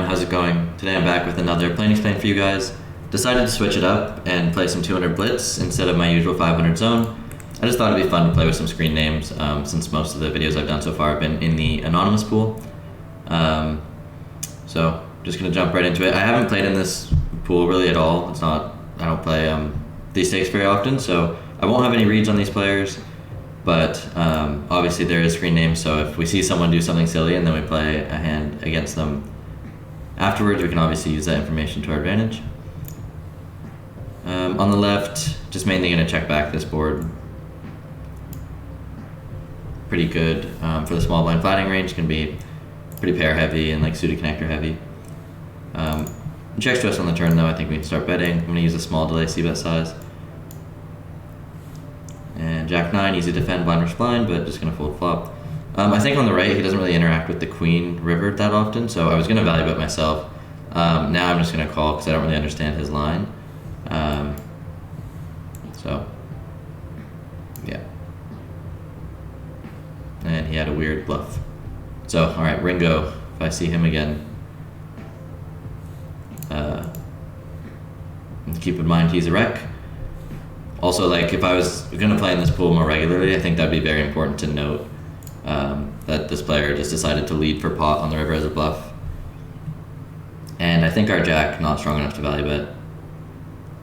everyone, how's it going? Today I'm back with another Plain Explain for you guys. Decided to switch it up and play some 200 Blitz instead of my usual 500 zone. I just thought it'd be fun to play with some screen names since most of the videos I've done so far have been in the anonymous pool. So just gonna jump right into it. I haven't played in this pool really at all. I don't play these stakes very often, so I won't have any reads on these players. But obviously there is screen names, so if we see someone do something silly and then we play a hand against them afterwards, we can obviously use that information to our advantage. On the left, just mainly going to check back this board. Pretty good for the small blind flatting range, can be pretty pair heavy and like suited connector heavy. Checks to us on the turn though, I think we can start betting. I'm going to use a small delay c-bet size. And Jack 9, easy to defend, blind versus blind, but just going to fold flop. I think on the right, he doesn't really interact with the queen river that often, so I was going to value bet myself. Now I'm just going to call because I don't really understand his line. So, yeah. And he had a weird bluff. So, alright, Ringo, if I see him again, keep in mind he's a wreck. Also, like, if I was going to play in this pool more regularly, I think that'd be very important to note that this player just decided to lead for pot on the river as a bluff. And I think our jack not strong enough to value bet.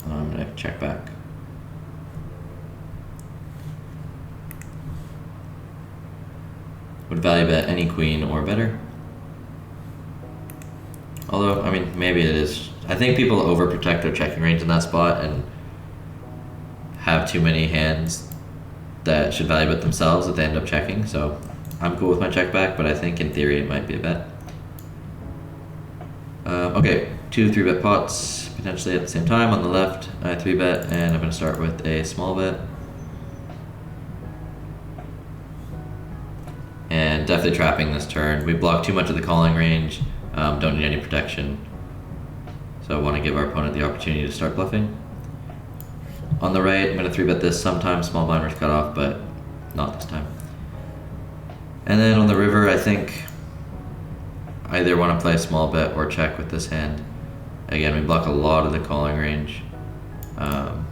I'm going to check back. Would value bet any queen or better. Although, I mean, maybe it is. I think people overprotect their checking range in that spot and have too many hands that should value bet themselves that they end up checking, so I'm cool with my check back, but I think in theory it might be a bet. Okay, 2 3-bet pots potentially at the same time. On the left, I 3-bet, and I'm going to start with a small bet. And definitely trapping this turn. We block too much of the calling range, don't need any protection. So I want to give our opponent the opportunity to start bluffing. On the right, I'm going to 3-bet this sometimes, small blind versus cutoff, but not this time. And then on the river, I think I either want to play a small bet or check with this hand. Again, we block a lot of the calling range. I'm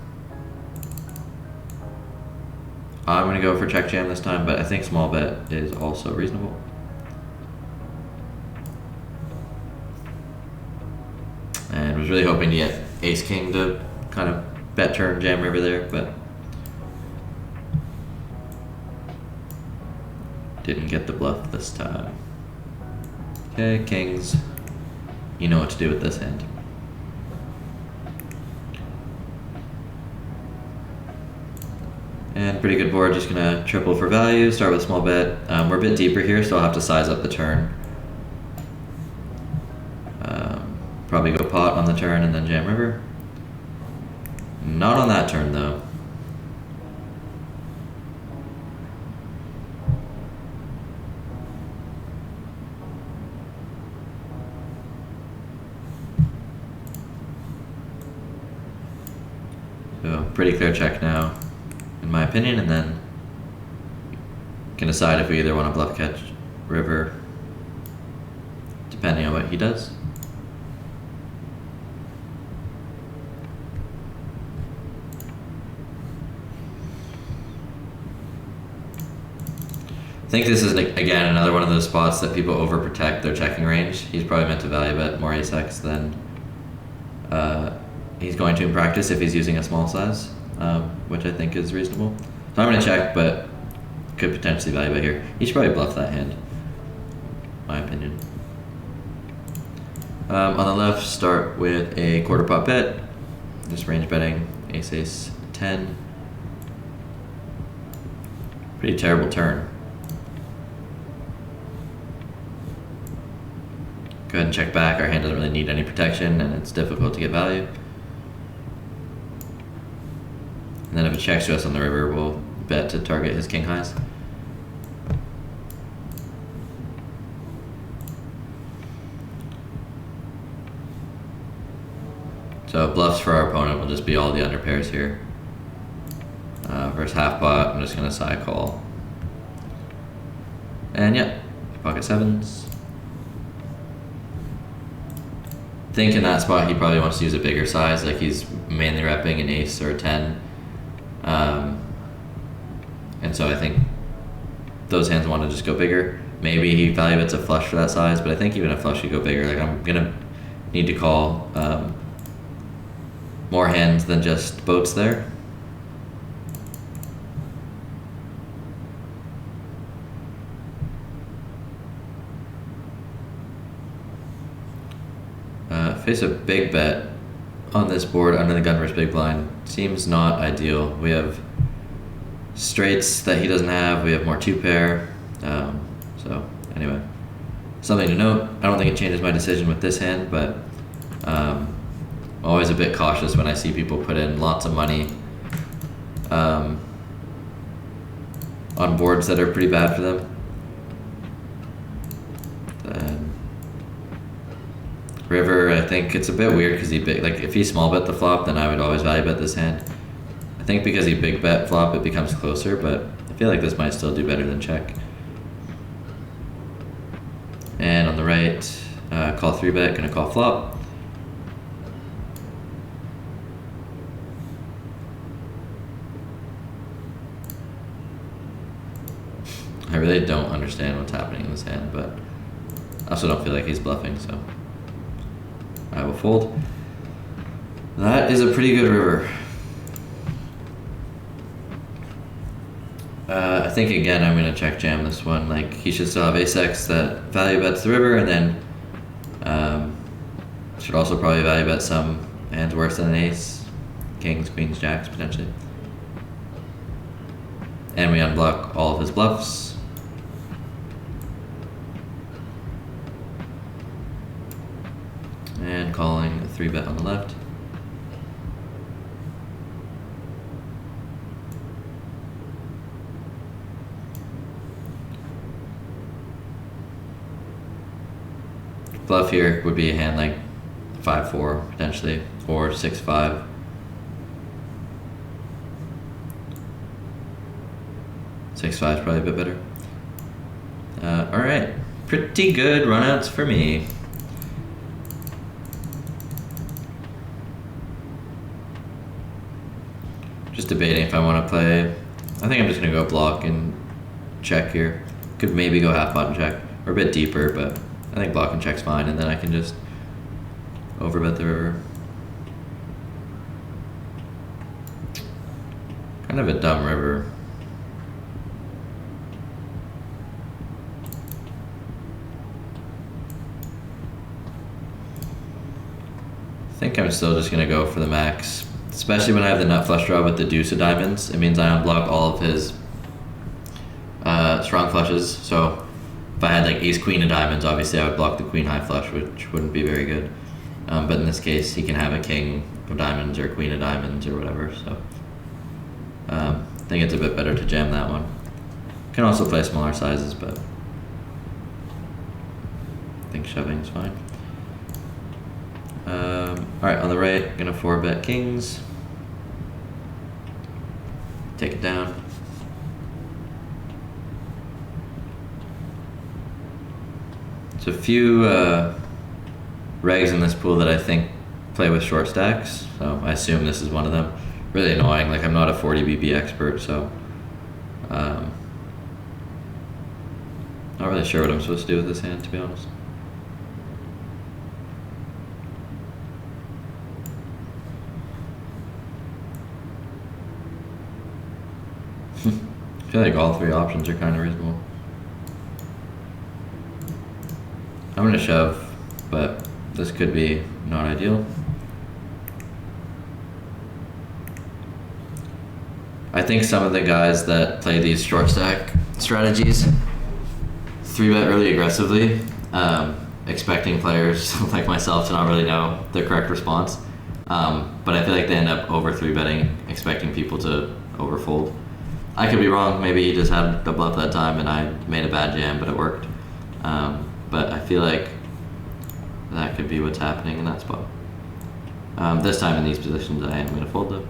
going to go for check jam this time, but I think small bet is also reasonable. And was really hoping to get ace king to kind of bet turn jam river there, but didn't get the bluff this time. Okay, kings. You know what to do with this hand. And pretty good board, just gonna triple for value, start with a small bet. We're a bit deeper here, so I'll have to size up the turn. Probably go pot on the turn and then jam river. Not on that turn though. So pretty clear check now, in my opinion, and then can decide if we either want to bluff catch river, depending on what he does. I think this is, again, another one of those spots that people overprotect their checking range. He's probably meant to value bet more ace-x than he's going to in practice if he's using a small size, which I think is reasonable. So I'm going to check, but could potentially value bet here. He should probably bluff that hand, my opinion. On the left, start with a quarter pot bet. Just range betting, ace-ace 10. Pretty terrible turn. Go ahead and check back. Our hand doesn't really need any protection and it's difficult to get value. And then if it checks to us on the river, we'll bet to target his king highs. So bluffs for our opponent will just be all the under pairs here. Versus half pot, I'm just gonna side call. And yeah, pocket sevens. think in that spot he probably wants to use a bigger size, like he's mainly repping an ace or a 10. And so I think those hands want to just go bigger. Maybe he value bets a flush for that size, but I think even a flush should go bigger. Like I'm gonna need to call more hands than just boats there. Face a big bet on this board under the gun versus big blind seems not ideal. We have straights that he doesn't have. We have more 2-pair. So anyway, something to note. I don't think it changes my decision with this hand, but I'm always a bit cautious when I see people put in lots of money on boards that are pretty bad for them. River, I think it's a bit weird because he big, like if he small bet the flop, then I would always value bet this hand. I think because he big bet flop, it becomes closer, but I feel like this might still do better than check. And on the right, call 3-bet, gonna call flop. I really don't understand what's happening in this hand, but I also don't feel like he's bluffing, so I will fold. That is a pretty good river. I think again I'm gonna check jam this one. Like he should still have ace-x that value bets the river, and then should also probably value bet some hands worse than an ace, kings, queens, jacks potentially. And we unblock all of his bluffs. And calling a 3-bet on the left. Bluff here would be a hand like 5-4 potentially, or 6-5. Six five is probably a bit better. All right, pretty good runouts for me. Just debating if I want to play. I think I'm just gonna go block and check here. Could maybe go half pot and check, or a bit deeper, but I think block and check's fine, and then I can just overbet the river. Kind of a dumb river. I think I'm still just gonna go for the max. Especially when I have the nut flush draw with the deuce of diamonds. It means I unblock all of his strong flushes. So if I had like ace queen of diamonds, obviously I would block the queen high flush, which wouldn't be very good. But in this case, he can have a king of diamonds or queen of diamonds or whatever. So I think it's a bit better to jam that one. Can also play smaller sizes, but I think shoving is fine. Alright, on the right, gonna 4-bet kings. Take it down. There's a few regs in this pool that I think play with short stacks, so I assume this is one of them. Really annoying, like I'm not a 40 BB expert, so not really sure what I'm supposed to do with this hand, to be honest. I feel like all three options are kind of reasonable. I'm gonna shove, but this could be not ideal. I think some of the guys that play these short stack strategies 3-bet really aggressively, expecting players like myself to not really know the correct response. But I feel like they end up over 3-betting, expecting people to overfold. I could be wrong, maybe he just had a bluff that time and I made a bad jam, but it worked. But I feel like that could be what's happening in that spot. This time in these positions I am going to fold though.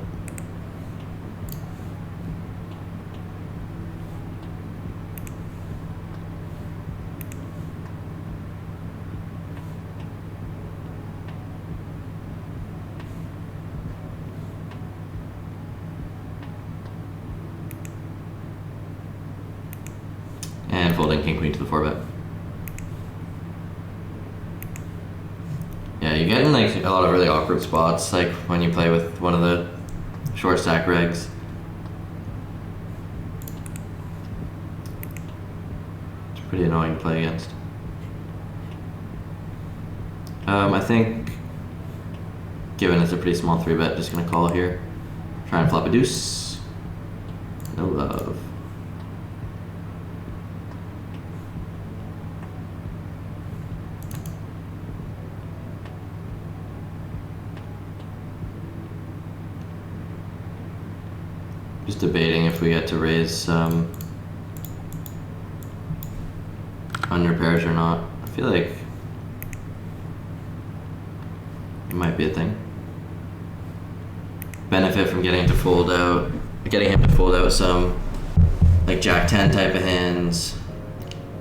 king queen to the 4-bet. Yeah, you get in like a lot of really awkward spots, like when you play with one of the short stack regs. It's pretty annoying to play against. I think, given it's a pretty small 3-bet, just gonna call here. Try and flop a deuce. No love. Just debating if we get to raise under pairs or not. I feel like it might be a thing. Benefit from getting him to fold out some like Jack 10 type of hands,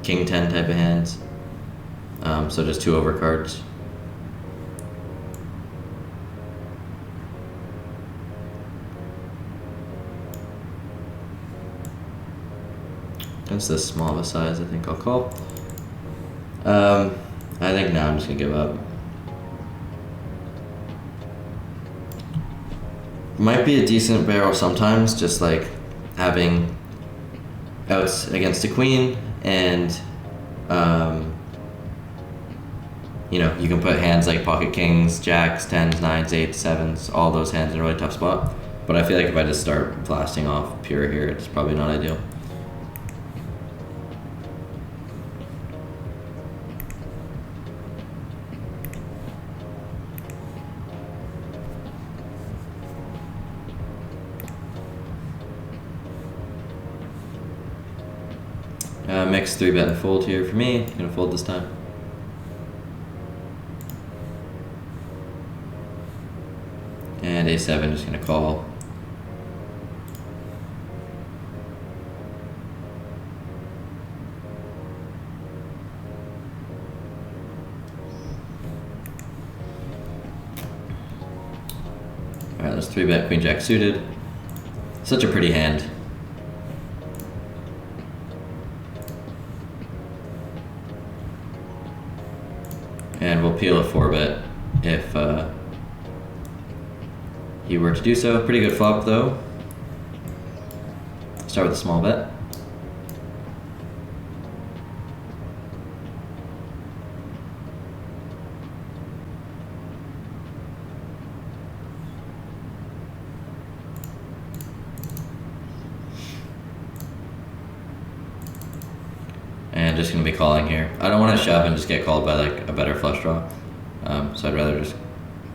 King 10 type of hands. So just 2 overcards. Against this small of a size, I think I'll call. I think now I'm just gonna give up. Might be a decent barrel sometimes, just like having outs against a queen, and you know, you can put hands like pocket kings, jacks, 10s, 9s, 8s, 7s, all those hands in a really tough spot. But I feel like if I just start blasting off pure here, it's probably not ideal. Mix 3-bet and fold here for me. I'm gonna fold this time. And A7, just gonna call. Alright, let's 3-bet Queen Jack suited. Such a pretty hand. And we'll peel a 4-bet if he were to do so. Pretty good flop though. Start with a small bet. And just gonna be calling here. I don't want to shove and just get called by like a better flush draw. So I'd rather just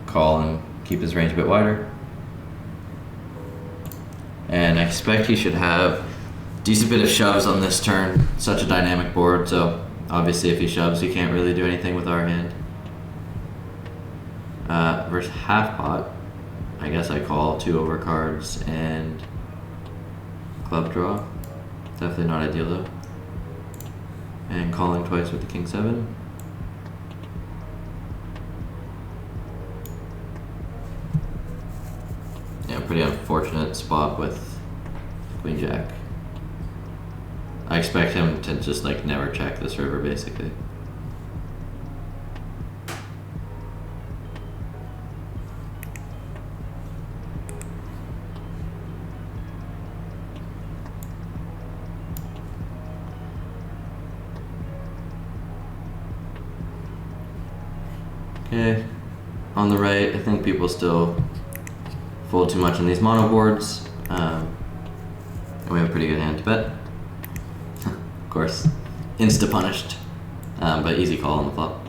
call and keep his range a bit wider. And I expect he should have a decent bit of shoves on this turn. Such a dynamic board, so obviously if he shoves, he can't really do anything with our hand. Versus half pot, I guess I call 2 overcards and club draw. Definitely not ideal though. And calling twice with the King 7. Yeah, pretty unfortunate spot with Queen Jack. I expect him to just like never check this river basically. Okay, on the right, I think people still fold too much on these mono boards, and we have a pretty good hand to bet. Of course, insta-punished, but easy call on the flop.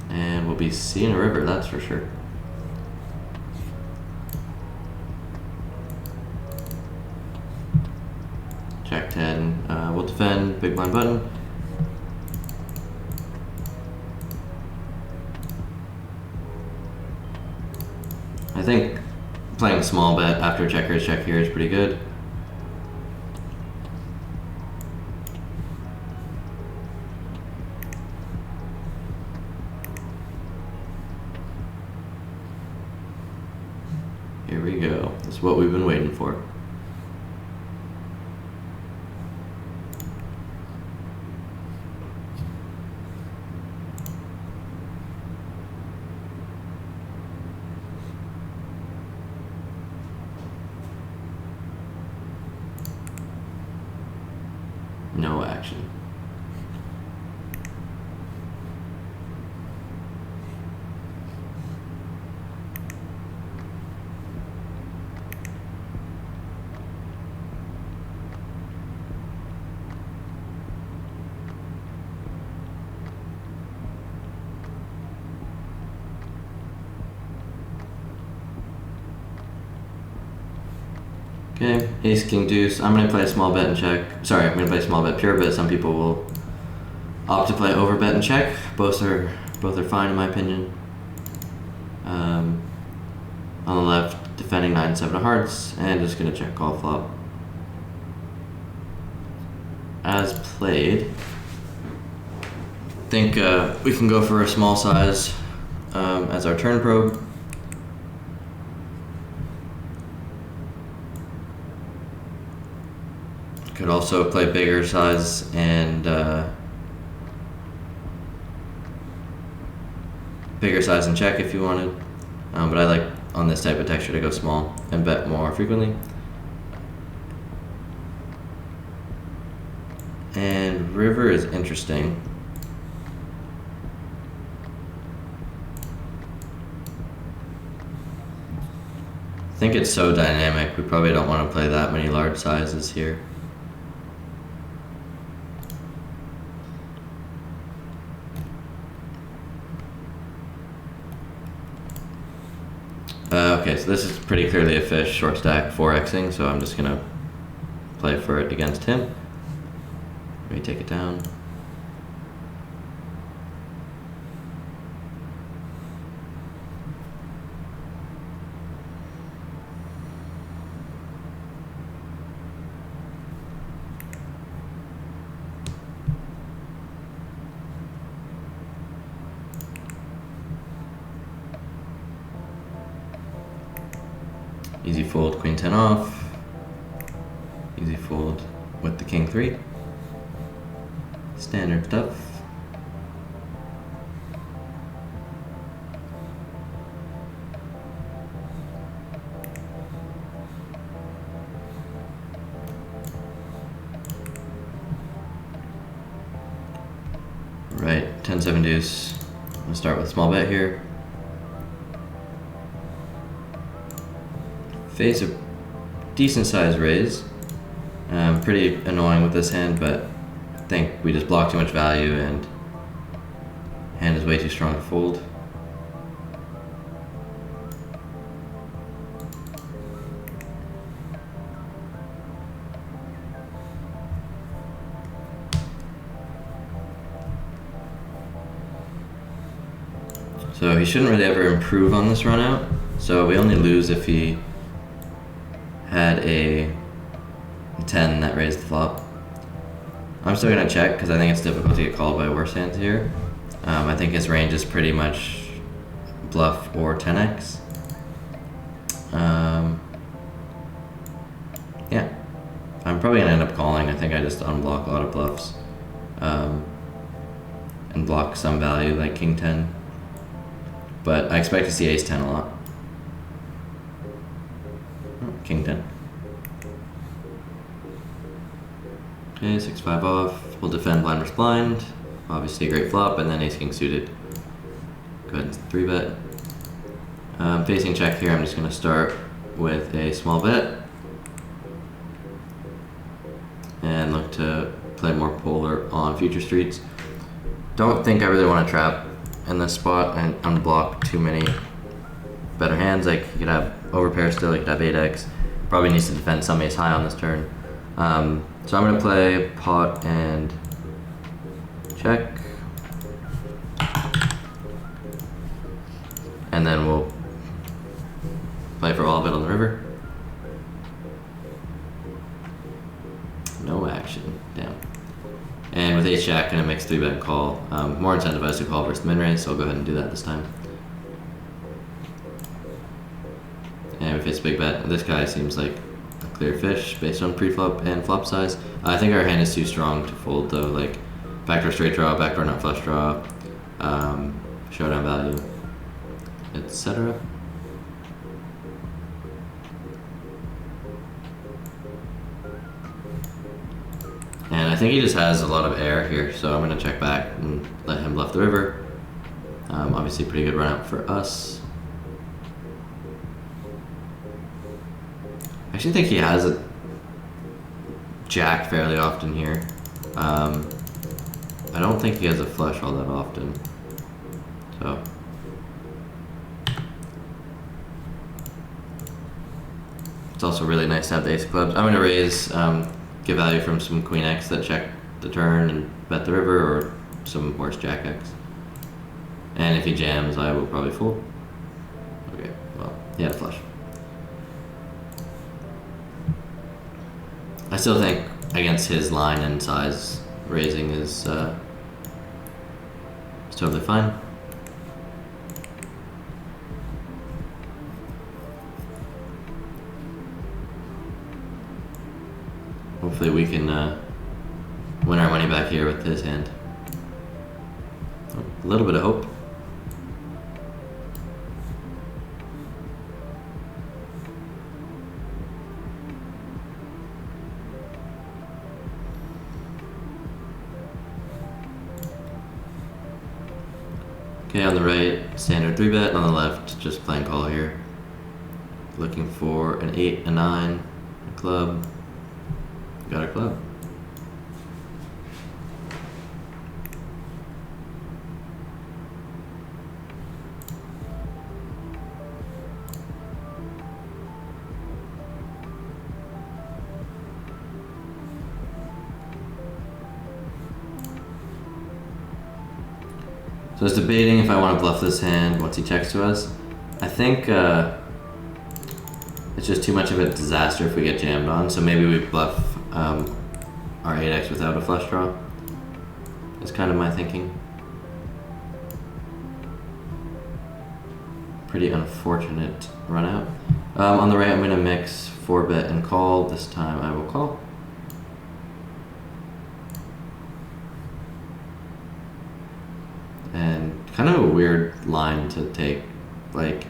And we'll be seeing a river, that's for sure. Jack 10, we'll defend, big blind button. I think playing small bet after checkers check here is pretty good. Here we go. That's what we've been waiting for. action. Okay, ace, king, deuce. I'm gonna play a small bet and check. Sorry, I'm gonna play small bet pure bet. Some people will opt to play over bet and check. Both are fine in my opinion. On the left, defending 9-7 of hearts, and just gonna check call flop. As played, I think we can go for a small size as our turn probe. Could also play bigger size and check if you wanted, but I like on this type of texture to go small and bet more frequently. And river is interesting. I think it's so dynamic, we probably don't want to play that many large sizes here. Okay, so this is pretty clearly a fish, short stack, 4xing, so I'm just gonna play for it against him. Maybe take it down. Easy fold, queen 10 off. Easy fold with the king 3. Standard stuff. Right, 10-7 deuce. We'll start with a small bet here. Face a decent sized raise. Pretty annoying with this hand, but I think we just block too much value and hand is way too strong to fold. So he shouldn't really ever improve on this run out. So we only lose if he had a 10 that raised the flop. I'm still gonna check because I think it's difficult to get called by worse hands here. I think his range is pretty much bluff or 10x. Yeah, I'm probably gonna end up calling. I think I just unblock a lot of bluffs and block some value like king 10. But I expect to see ace 10 a lot. King 10. Okay, 6-5 off. We'll defend blind versus blind. Obviously a great flop, and then ace king suited. Go ahead and 3-bet. Facing check here, I'm just gonna start with a small bet. And look to play more polar on future streets. Don't think I really want to trap in this spot and unblock too many better hands. Like you could have overpair still, you could have 8x. Probably needs to defend some ace high on this turn. So I'm gonna play pot and check. And then we'll play for all of it on the river. No action, damn. And with ace jack, gonna mix 3-bet call. More incentivized to call versus the min raise, so I'll go ahead and do that this time. And we face big bet. This guy seems like a clear fish based on pre-flop and flop size. I think our hand is too strong to fold though, like backdoor straight draw, backdoor nut flush draw, showdown value, etc. And I think he just has a lot of air here, so I'm gonna check back and let him bluff the river. Obviously pretty good run out for us. I actually think he has a jack fairly often here. I don't think he has a flush all that often. So it's also really nice to have the ace of clubs. I'm gonna raise, get value from some queen X that check the turn and bet the river, or some horse jack X. And if he jams, I will probably fold. Okay, well, he had a flush. I still think against his line and size, raising is totally fine. Hopefully we can win our money back here with his hand. A little bit of hope. Okay, on the right, standard 3-bet. On the left, just plain call here. Looking for an 8, a 9, a club. Got a club. So I was debating if I want to bluff this hand once he checks to us. I think it's just too much of a disaster if we get jammed on, so maybe we bluff our 8x without a flush draw. That's kind of my thinking. Pretty unfortunate run out. On the right, I'm going to mix 4-bet and call. This time I will call. And kind of a weird line to take, like,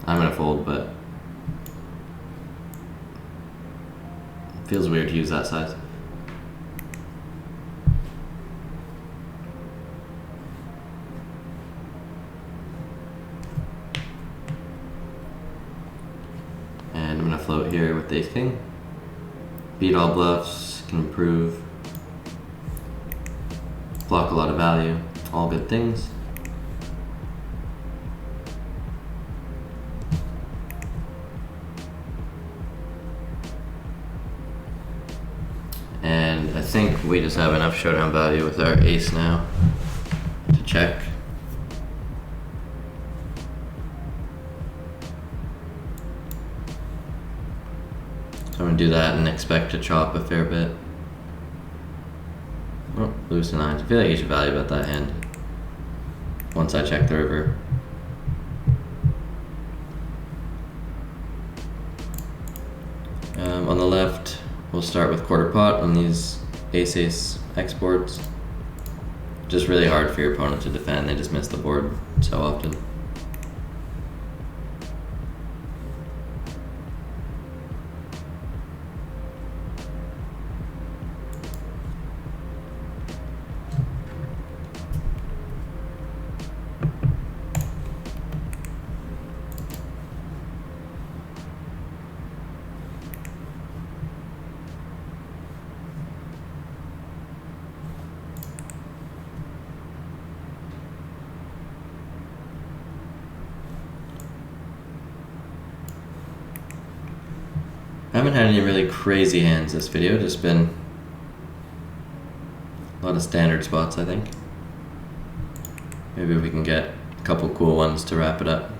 I'm gonna fold, but it feels weird to use that size. And I'm gonna float here with the ace king. Beat all bluffs, can improve. Block a lot of value, all good things. And I think we just have enough showdown value with our ace now to check. So I'm gonna do that and expect to chop a fair bit. Oh, lose to 9s. I feel like you should value bet that hand once I check the river. On the left, we'll start with quarter pot on these ace-ace exports. Just really hard for your opponent to defend. They just miss the board so often. I haven't had any really crazy hands this video, just been a lot of standard spots, I think. Maybe we can get a couple cool ones to wrap it up.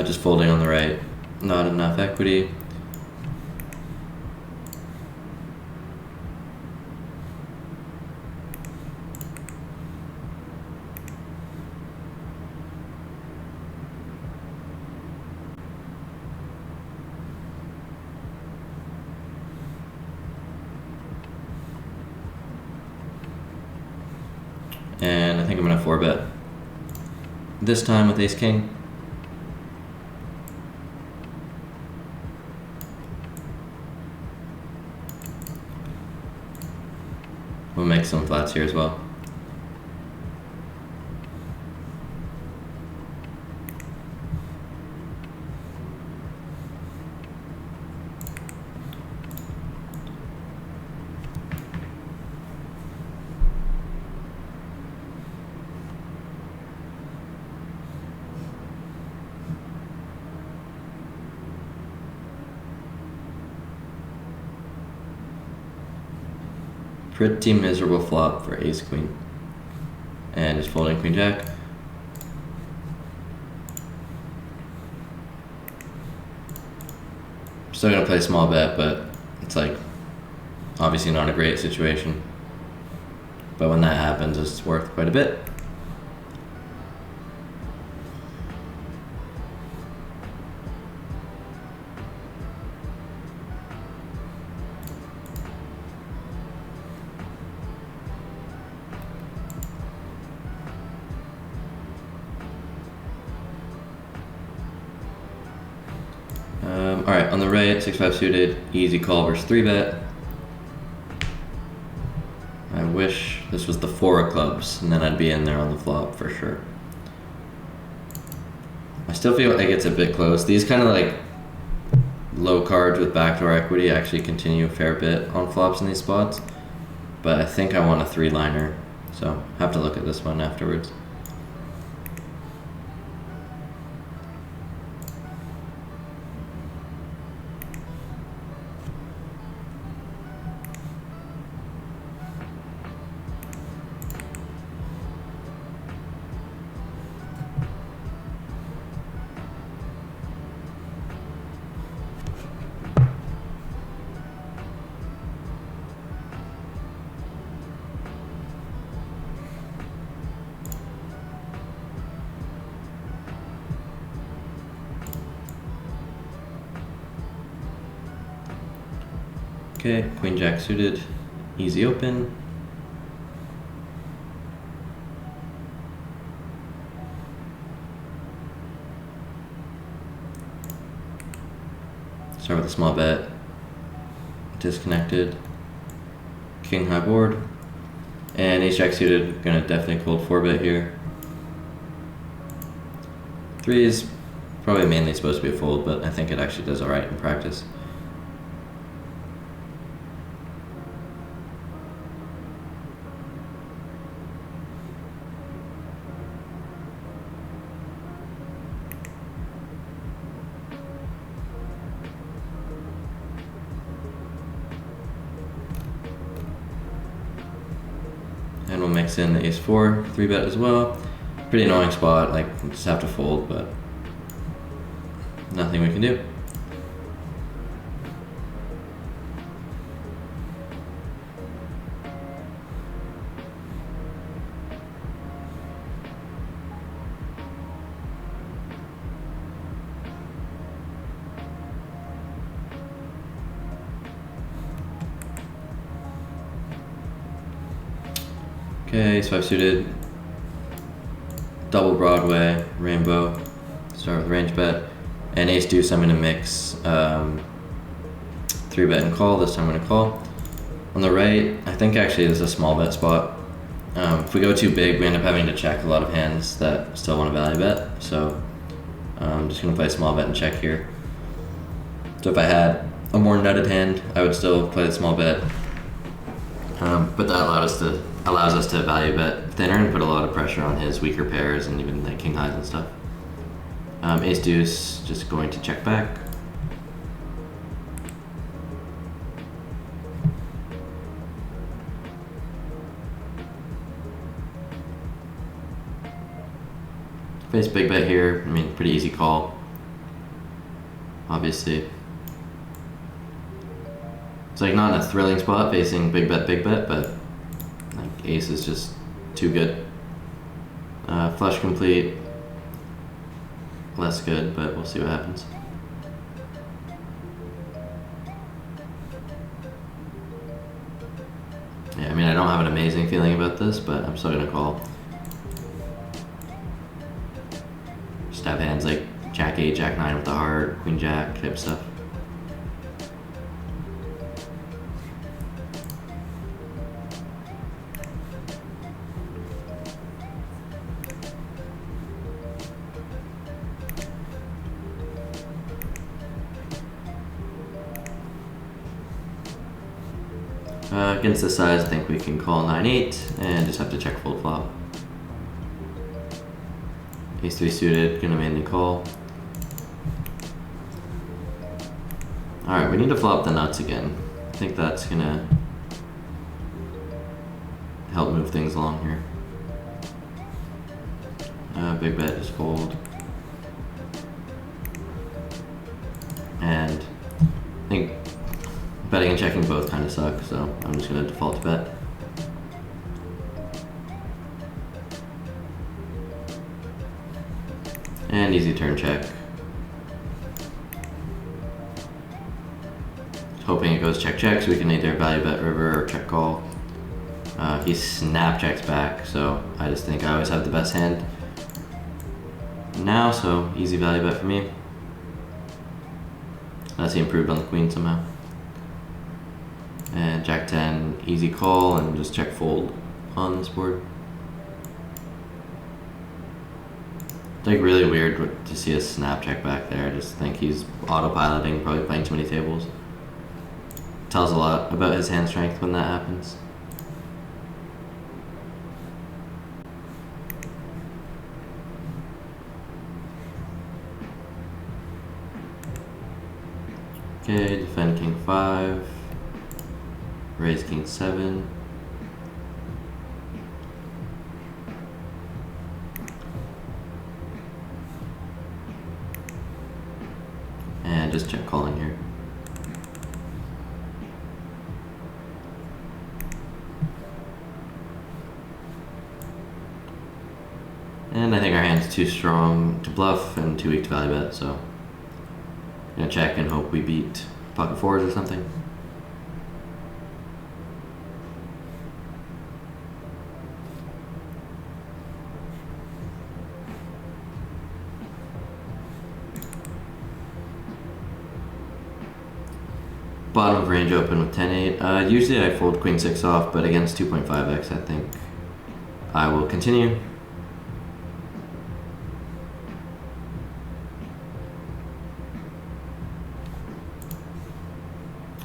Just folding on the right, not enough equity. And I think I'm gonna 4-bet. This time with ace-king. We'll make some flats here as well. Pretty miserable flop for ace-queen. And just folding queen-jack. Still gonna play small bet, but it's like obviously not a great situation. But when that happens, it's worth quite a bit. Alright, on the right, 6-5 suited, easy call versus 3-bet. I wish this was the 4 of clubs, and then I'd be in there on the flop for sure. I still feel like it's a bit close. These kind of like low cards with backdoor equity actually continue a fair bit on flops in these spots. But I think I want a 3-liner, so have to look at this one afterwards. Okay, queen-jack suited, easy open. Start with a small bet, disconnected, king high board, and ace-jack suited, gonna definitely cold 4-bet here. 3 is probably mainly supposed to be a fold, but I think it actually does alright in practice. And we'll mix in the ace-4, 3-bet as well. Pretty annoying spot, like just have to fold, but nothing we can do. Okay, ace-5 suited, double Broadway, rainbow, start with range bet, and ace-deuce I'm gonna mix 3-bet and call. This time I'm gonna call. On the right, I think actually this is a small bet spot. If we go too big, we end up having to check a lot of hands that still want to value bet, so I'm just gonna play small bet and check here. So if I had a more nutted hand, I would still play the small bet, but that allows us to value bet thinner and put a lot of pressure on his weaker pairs and even like king highs and stuff. Ace deuce, just going to check back. Face big bet here, I mean pretty easy call, obviously. It's like not in a thrilling spot facing big bet, but like ace is just too good. Flush complete, less good, but we'll see what happens. Yeah, I mean I don't have an amazing feeling about this, but I'm still gonna call. Just have hands like Jack 8, Jack 9 with the heart, Queen Jack type stuff. Against this size, I think we can call 9-8 and just have to check fold flop. Ace-3 suited, gonna mainly call. Alright, we need to flop the nuts again. I think that's gonna help move things along here. Big bet, just fold. And I think betting and checking both kind of suck, so I'm just gonna default to bet. And easy turn check. Hoping it goes check check so we can either value bet river or check call. He snap checks back, so I just think I always have the best hand now, so easy value bet for me. Unless he improved on the queen somehow. And Jack 10, easy call and just check fold on this board. It's like really weird to see a snap check back there. I just think he's autopiloting, probably playing too many tables. Tells a lot about his hand strength when that happens. Okay, defend king 5. Raise king 7. And just check calling here. And I think our hand's too strong to bluff and too weak to value bet, so I'm gonna check and hope we beat pocket fours or something. Bottom of range open with 10-8. Usually I fold queen 6 off, but against 2.5x I think I will continue.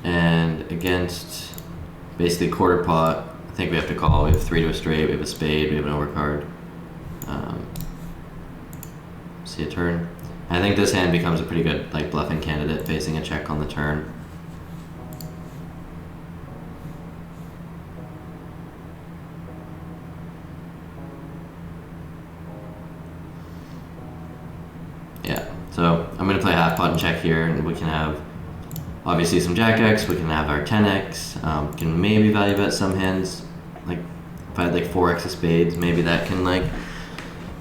And against basically quarter pot, I think we have to call. We have 3 to a straight, we have a spade, we have an overcard. See a turn. And I think this hand becomes a pretty good like bluffing candidate facing a check on the turn. So I'm going to play half pot and check here, and we can have obviously some jack X, we can have our 10x, can maybe value bet some hands, like if I had like 4x of spades, maybe that can like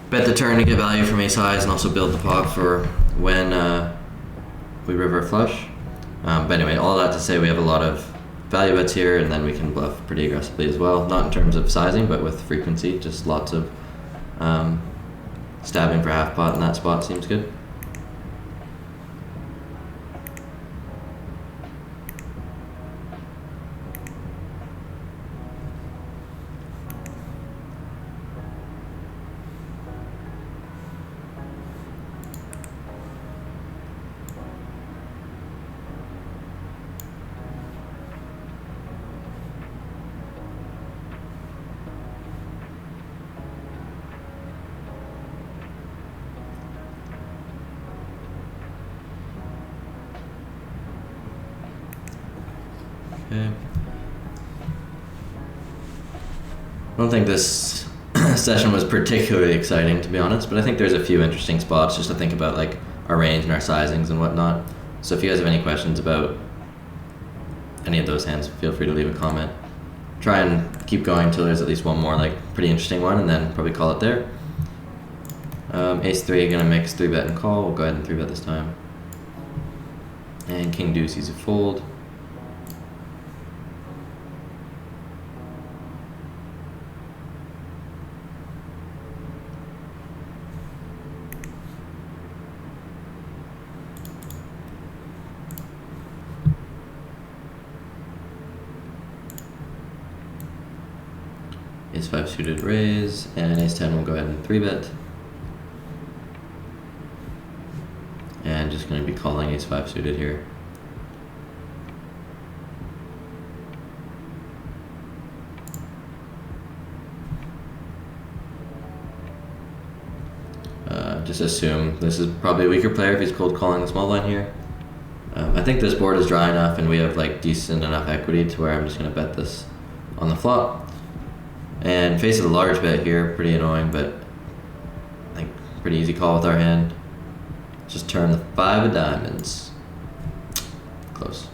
bet the turn to get value from ace highs and also build the pot for when we river flush. But anyway, all that to say we have a lot of value bets here, and then we can bluff pretty aggressively as well, not in terms of sizing, but with frequency, just lots of stabbing for half pot in that spot seems good. Okay. I don't think this session was particularly exciting, to be honest, but I think there's a few interesting spots just to think about, like our range and our sizings and whatnot. So if you guys have any questions about any of those hands, feel free to leave a comment. Try and keep going until there's at least one more like pretty interesting one, and then probably call it there. Ace 3, gonna mix 3-bet and call. We'll go ahead and 3-bet this time. And king deuce, easy fold. ace-5 suited raise, and ace-10 will go ahead and 3-bet. And just going to be calling ace-5 suited here. Just assume this is probably a weaker player if he's cold calling the small blind here. I think this board is dry enough and we have like decent enough equity to where I'm just going to bet this on the flop. And face of the large bet here, pretty annoying, but I think pretty easy call with our hand. Just turn the 5 of diamonds. Close.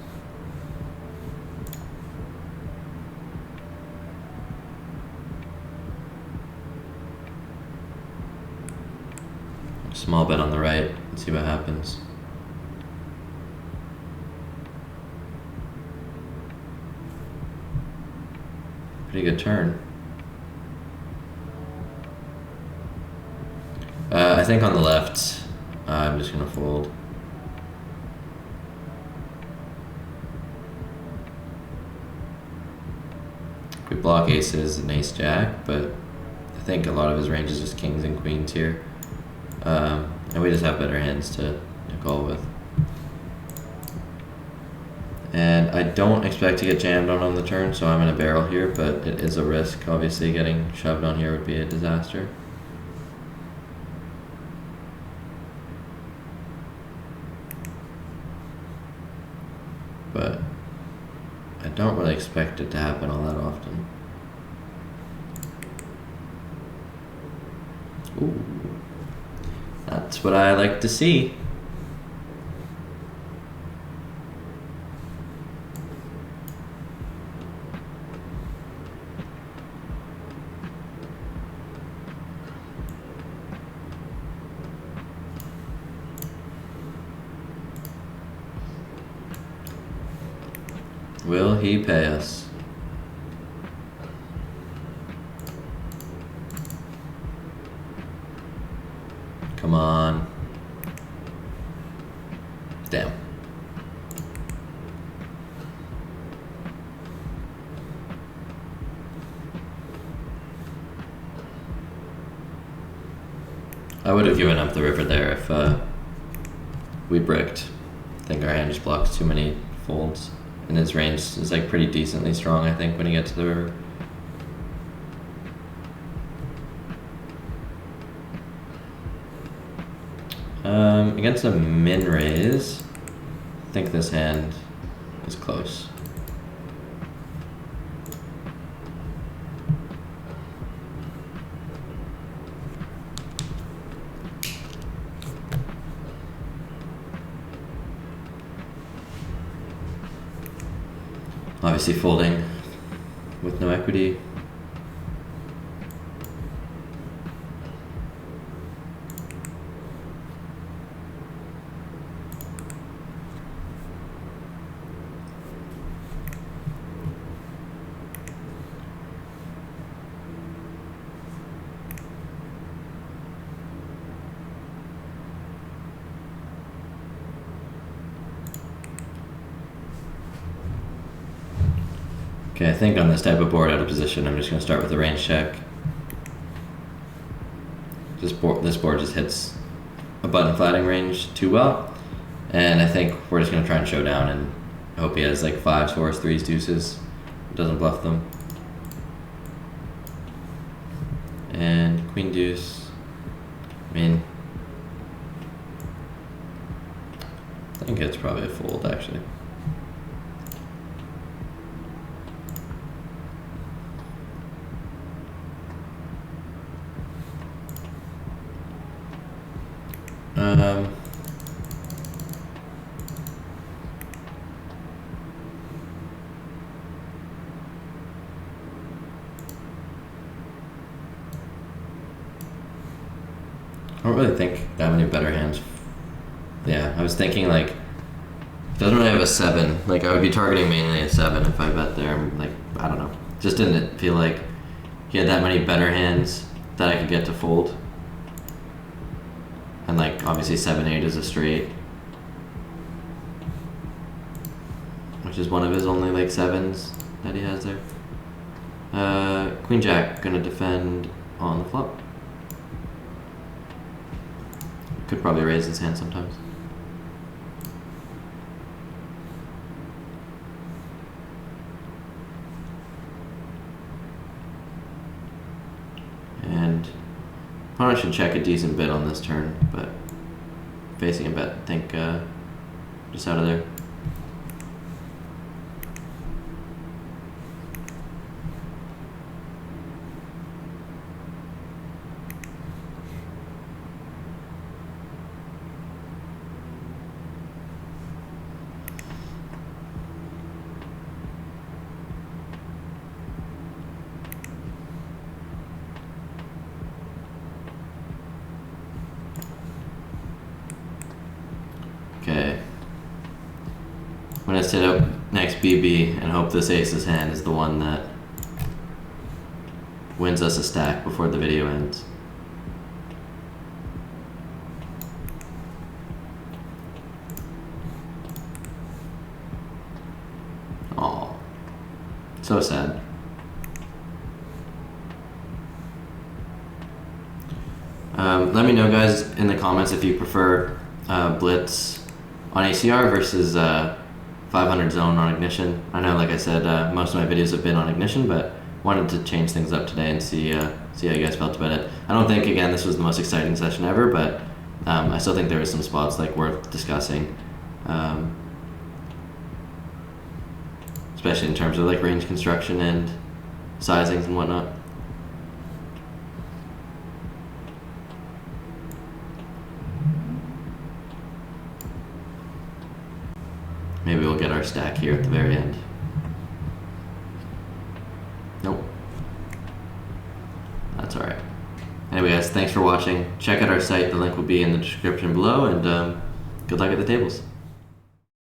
Small bet on the right, let's see what happens. Pretty good turn. I think on the left, I'm just gonna fold. We block aces and ace jack, but I think a lot of his range is just kings and queens here. And we just have better hands to call with. And I don't expect to get jammed on the turn, so I'm in a barrel here, but it is a risk. Obviously getting shoved on here would be a disaster. But I don't really expect it to happen all that often. Ooh. That's what I like to see. Will he pay us? Come on. Damn. I would have given up the river there if we bricked. I think our hand just blocks too many folds. And his range is like pretty decently strong, I think, when he gets to the river. Against a min raise, I think this hand is close. Obviously folding with no equity. Okay, I think on this type of board out of position, I'm just going to start with a range check. This board just hits a button flatting range too well, and I think we're just going to try and show down and hope he has like 5s, 4s, 3s, deuces, doesn't bluff them. And queen deuce, I mean, I think it's probably a fold actually. I don't really think that many better hands. Yeah, I was thinking like, if doesn't really have a 7, like I would be targeting mainly a 7 if I bet there. I'm like, I don't know. Just didn't feel like he had that many better hands that I could get to fold. And like obviously 7-8 is a straight, which is one of his only like 7s that he has there. Queen Jack gonna defend on the flop. Could probably raise his hand sometimes. And opponent should check a decent bit on this turn, but facing a bet, I think just out of there. Okay. I'm gonna sit up next BB and hope this ace's hand is the one that wins us a stack before the video ends. Oh, so sad. Let me know, guys, in the comments if you prefer Blitz on ACR versus 500 zone on Ignition. I know, like I said, most of my videos have been on Ignition, but wanted to change things up today and see how you guys felt about it. I don't think, again, this was the most exciting session ever, but I still think there were some spots like worth discussing, especially in terms of like range construction and sizings and whatnot. Maybe we'll get our stack here at the very end. Nope. That's alright. Anyway, guys, thanks for watching. Check out our site. The link will be in the description below, and good luck at the tables.